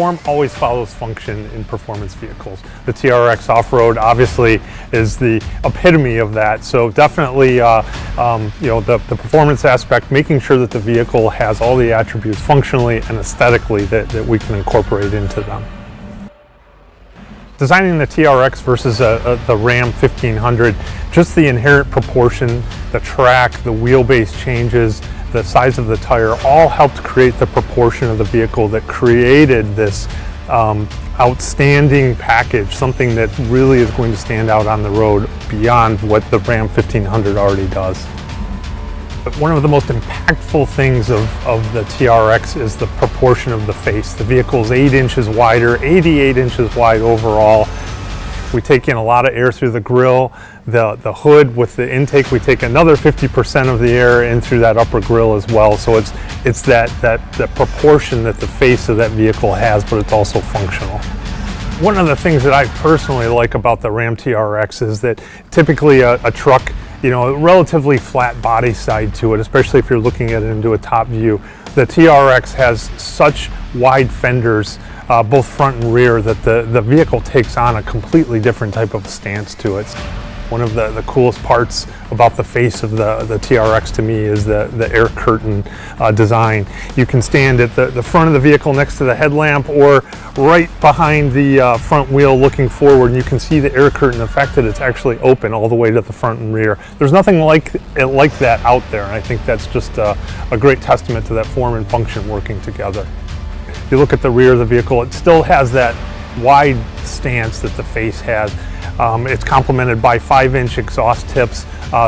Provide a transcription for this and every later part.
Form always follows function in performance vehicles. The TRX Off-Road obviously is the epitome of that. So definitely, the performance aspect, making sure that the vehicle has all the attributes functionally and aesthetically that we can incorporate into them. Designing the TRX versus the Ram 1500, just the inherent proportion, the track, the wheelbase changes, the size of the tire, all helped create the proportion of the vehicle that created this outstanding package, something that really is going to stand out on the road beyond what the Ram 1500 already does. But one of the most impactful things of the TRX is the proportion of the face. The vehicle's 8 inches wider, 88 inches wide overall. We take in a lot of air through the grille. The hood with the intake, we take another 50% of the air in through that upper grille as well. So it's that proportion that the face of that vehicle has, but it's also functional. One of the things that I personally like about the Ram TRX is that typically a truck, a relatively flat body side to it, especially if you're looking at it into a top view. The TRX has such wide fenders, both front and rear, that the vehicle takes on a completely different type of stance to it. One of the coolest parts about the face of the TRX to me is the air curtain design. You can stand at the front of the vehicle next to the headlamp or right behind the front wheel looking forward, and you can see the air curtain, the fact that it's actually open all the way to the front and rear. There's nothing like that out there, and I think that's just a great testament to that form and function working together. If you look at the rear of the vehicle, it still has that wide stance that the face has. It's complemented by 5-inch exhaust tips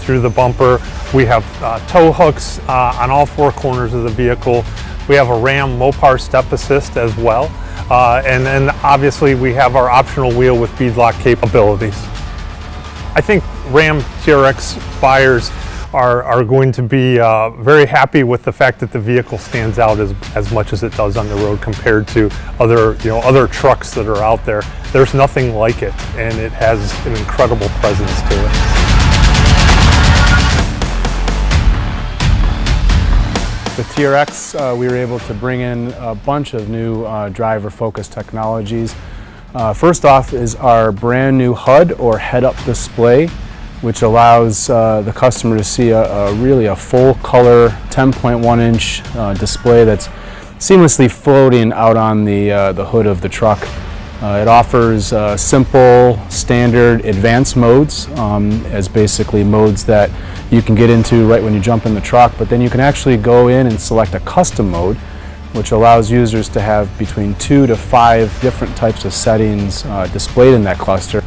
through the bumper. We have tow hooks on all 4 corners of the vehicle. We have a Ram Mopar step assist as well. And then obviously we have our optional wheel with beadlock capabilities. I think Ram TRX buyers are going to be very happy with the fact that the vehicle stands out as much as it does on the road compared to other trucks that are out there. There's nothing like it, and it has an incredible presence to it. The TRX, we were able to bring in a bunch of new driver-focused technologies. First off is our brand new HUD, or head-up display, which allows the customer to see really a full color 10.1-inch display that's seamlessly floating out on the hood of the truck. It offers simple, standard, advanced modes as basically modes that you can get into right when you jump in the truck, but then you can actually go in and select a custom mode, which allows users to have between 2 to 5 different types of settings displayed in that cluster.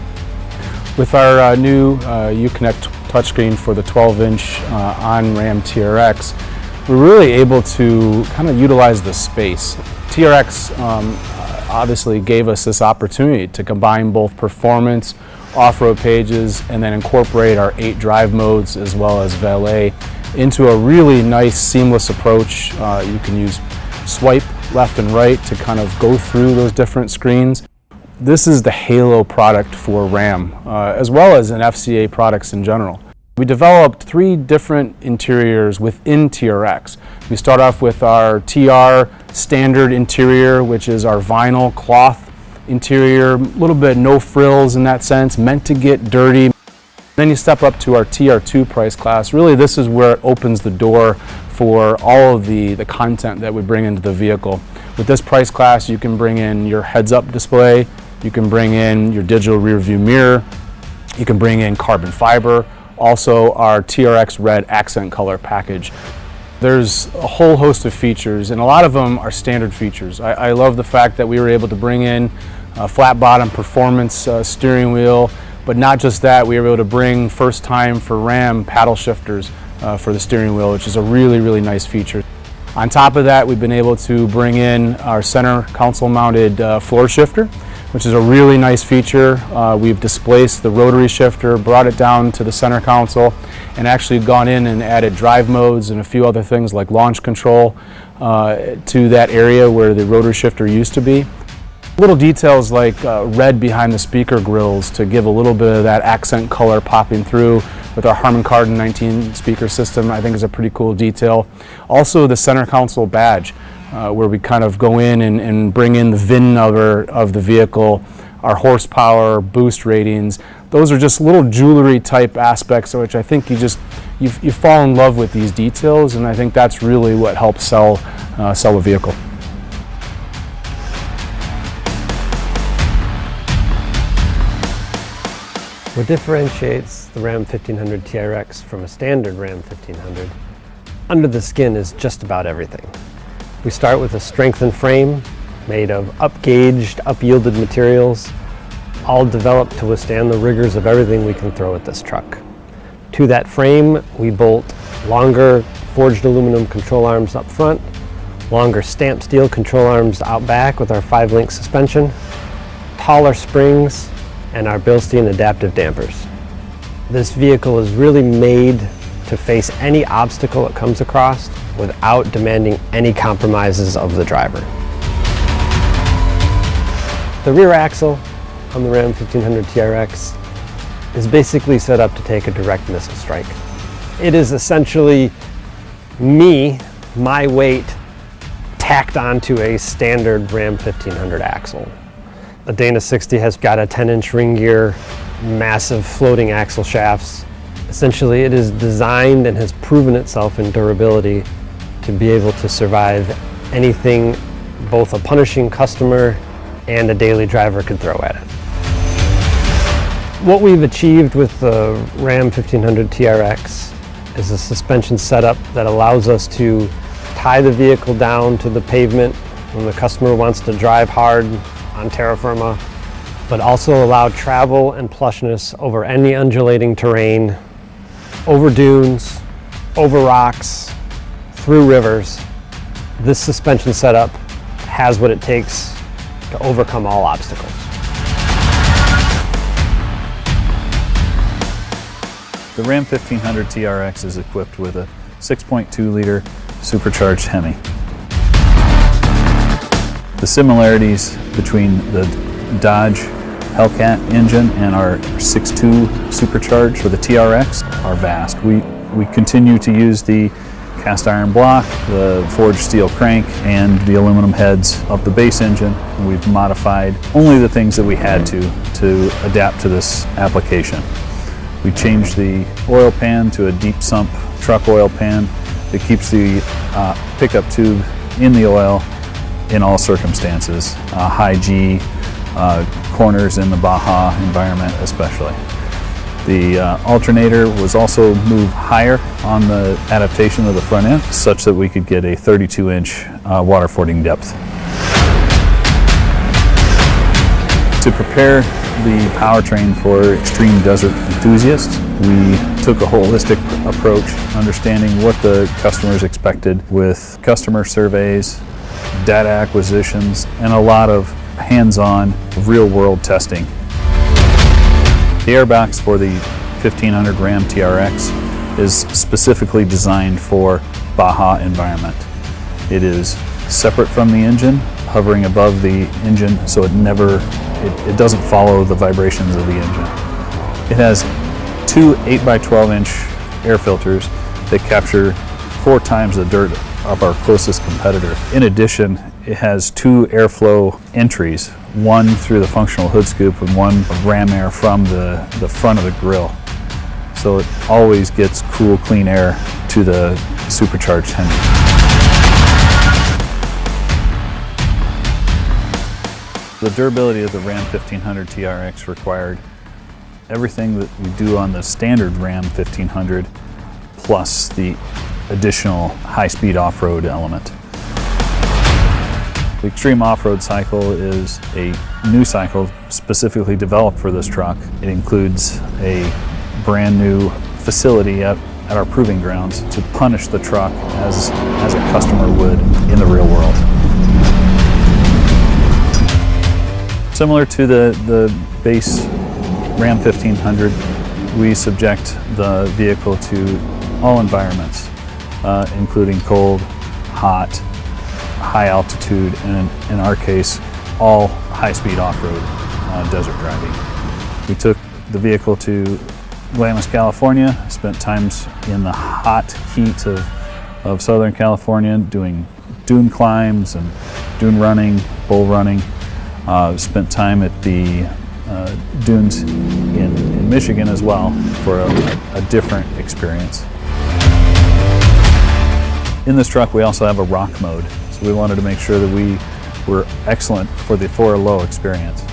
With our new Uconnect touchscreen for the 12-inch on Ram TRX, we're really able to kind of utilize the space. TRX obviously gave us this opportunity to combine both performance, off-road pages, and then incorporate our 8 drive modes as well as valet into a really nice seamless approach. You can use swipe left and right to kind of go through those different screens. This is the halo product for Ram, as well as in FCA products in general. We developed 3 different interiors within TRX. We start off with our TR standard interior, which is our vinyl cloth interior, a little bit no frills in that sense, meant to get dirty. Then you step up to our TR2 price class. Really, this is where it opens the door for all of the content that we bring into the vehicle. With this price class, you can bring in your heads-up display, you can bring in your digital rear view mirror, you can bring in carbon fiber, also our TRX red accent color package. There's a whole host of features, and a lot of them are standard features. I love the fact that we were able to bring in a flat bottom performance steering wheel, but not just that, we were able to bring first time for Ram paddle shifters for the steering wheel, which is a really, really nice feature. On top of that, we've been able to bring in our center console mounted floor shifter, which is a really nice feature. We've displaced the rotary shifter, brought it down to the center console, and actually gone in and added drive modes and a few other things like launch control to that area where the rotary shifter used to be. Little details like red behind the speaker grills to give a little bit of that accent color popping through with our Harman Kardon 19 speaker system, I think is a pretty cool detail. Also the center console badge. where we kind of go in and bring in the VIN number of the vehicle, our horsepower, boost ratings. Those are just little jewelry type aspects, which I think you fall in love with these details, and I think that's really what helps sell a vehicle. What differentiates the Ram 1500 TRX from a standard Ram 1500 under the skin is just about everything. We start with a strengthened frame made of up-gauged, up-yielded materials, all developed to withstand the rigors of everything we can throw at this truck. To that frame, we bolt longer forged aluminum control arms up front, longer stamped steel control arms out back with our 5-link suspension, taller springs, and our Bilstein adaptive dampers. This vehicle is really made to face any obstacle it comes across without demanding any compromises of the driver. The rear axle on the Ram 1500 TRX is basically set up to take a direct missile strike. It is essentially my weight, tacked onto a standard Ram 1500 axle. The Dana 60 has got a 10-inch ring gear, massive floating axle shafts. Essentially, it is designed and has proven itself in durability to be able to survive anything both a punishing customer and a daily driver could throw at it. What we've achieved with the Ram 1500 TRX is a suspension setup that allows us to tie the vehicle down to the pavement when the customer wants to drive hard on terra firma, but also allow travel and plushness over any undulating terrain, over dunes, over rocks, through rivers. This suspension setup has what it takes to overcome all obstacles. The Ram 1500 TRX is equipped with a 6.2-liter supercharged Hemi. The similarities between the Dodge Hellcat engine and our 6.2 supercharged for the TRX are vast. We continue to use the cast iron block, the forged steel crank, and the aluminum heads of the base engine. We've modified only the things that we had to adapt to this application. We changed the oil pan to a deep sump truck oil pan that keeps the pickup tube in the oil in all circumstances, high G, corners in the Baja environment especially. The alternator was also moved higher on the adaptation of the front end such that we could get a 32-inch water fording depth. To prepare the powertrain for extreme desert enthusiasts, we took a holistic approach, understanding what the customers expected with customer surveys, data acquisitions, and a lot of hands-on, real-world testing. The airbox for the 1500 Ram TRX is specifically designed for Baja environment. It is separate from the engine, hovering above the engine, so it doesn't follow the vibrations of the engine. It has two 8x12-inch air filters that capture 4 times the dirt of our closest competitor. In addition, it has 2 airflow entries, one through the functional hood scoop and one of ram air from the front of the grille. So it always gets cool, clean air to the supercharged Hemi. The durability of the Ram 1500 TRX required everything that we do on the standard Ram 1500 plus the additional high-speed off-road element. The Extreme Off-Road cycle is a new cycle specifically developed for this truck. It includes a brand new facility at our proving grounds to punish the truck as a customer would in the real world. Similar to the base Ram 1500, we subject the vehicle to all environments, including cold, hot, high altitude, and in our case, all high-speed off-road desert driving. We took the vehicle to Glamis, California, spent times in the hot heat of Southern California doing dune climbs and dune running, bull running. Spent time at the dunes in Michigan as well for a different experience. In this truck we also have a rock mode, so we wanted to make sure that we were excellent for a low experience.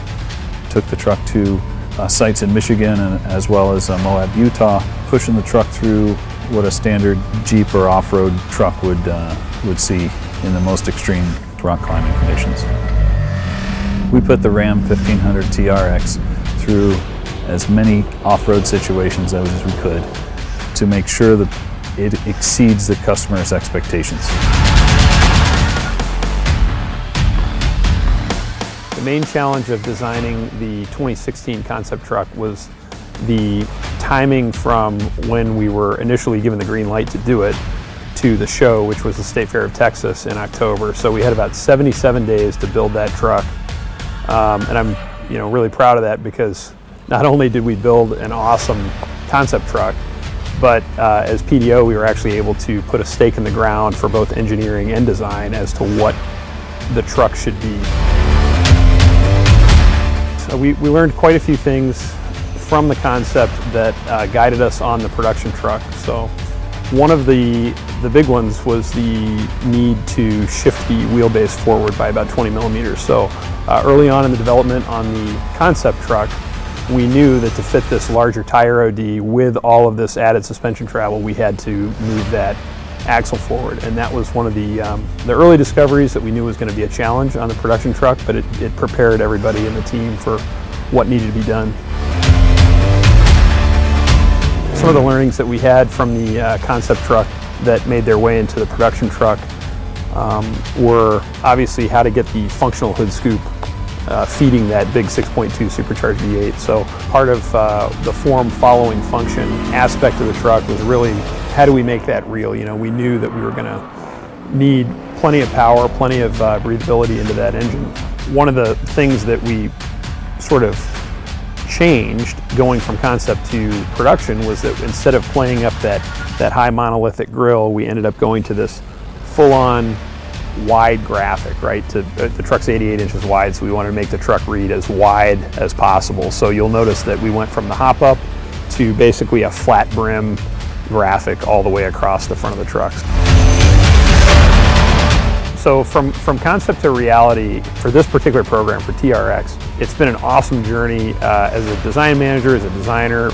Took the truck to sites in Michigan and as well as Moab, Utah, pushing the truck through what a standard Jeep or off-road truck would see in the most extreme rock climbing conditions. We put the Ram 1500 TRX through as many off-road situations as we could to make sure that it exceeds the customer's expectations. The main challenge of designing the 2016 concept truck was the timing from when we were initially given the green light to do it to the show, which was the State Fair of Texas in October. So we had about 77 days to build that truck. And I'm really proud of that, because not only did we build an awesome concept truck, but as PDO we were actually able to put a stake in the ground for both engineering and design as to what the truck should be. So we learned quite a few things from the concept that guided us on the production truck. So one of the big ones was the need to shift the wheelbase forward by about 20 millimeters. So early on in the development on the concept truck, we knew that to fit this larger tire OD with all of this added suspension travel, we had to move that axle forward. And that was one of the early discoveries that we knew was going to be a challenge on the production truck, but it prepared everybody in the team for what needed to be done. Some of the learnings that we had from the concept truck that made their way into the production truck were obviously how to get the functional hood scoop feeding that big 6.2 supercharged V8. So part of the form following function aspect of the truck was really, how do we make that real? We knew that we were going to need plenty of power, plenty of breathability into that engine. One of the things that we sort of changed going from concept to production was that instead of playing up that high monolithic grille, we ended up going to this full-on wide graphic, right? The truck's 88 inches wide, so we wanted to make the truck read as wide as possible. So you'll notice that we went from the hop-up to basically a flat brim graphic all the way across the front of the trucks. So from concept to reality for this particular program, for TRX, it's been an awesome journey as a design manager, as a designer,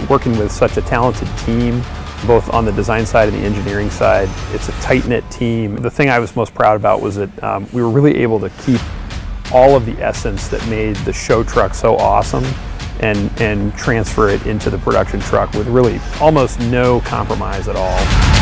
working with such a talented team, both on the design side and the engineering side. It's a tight-knit team. The thing I was most proud about was that we were really able to keep all of the essence that made the show truck so awesome and transfer it into the production truck with really almost no compromise at all.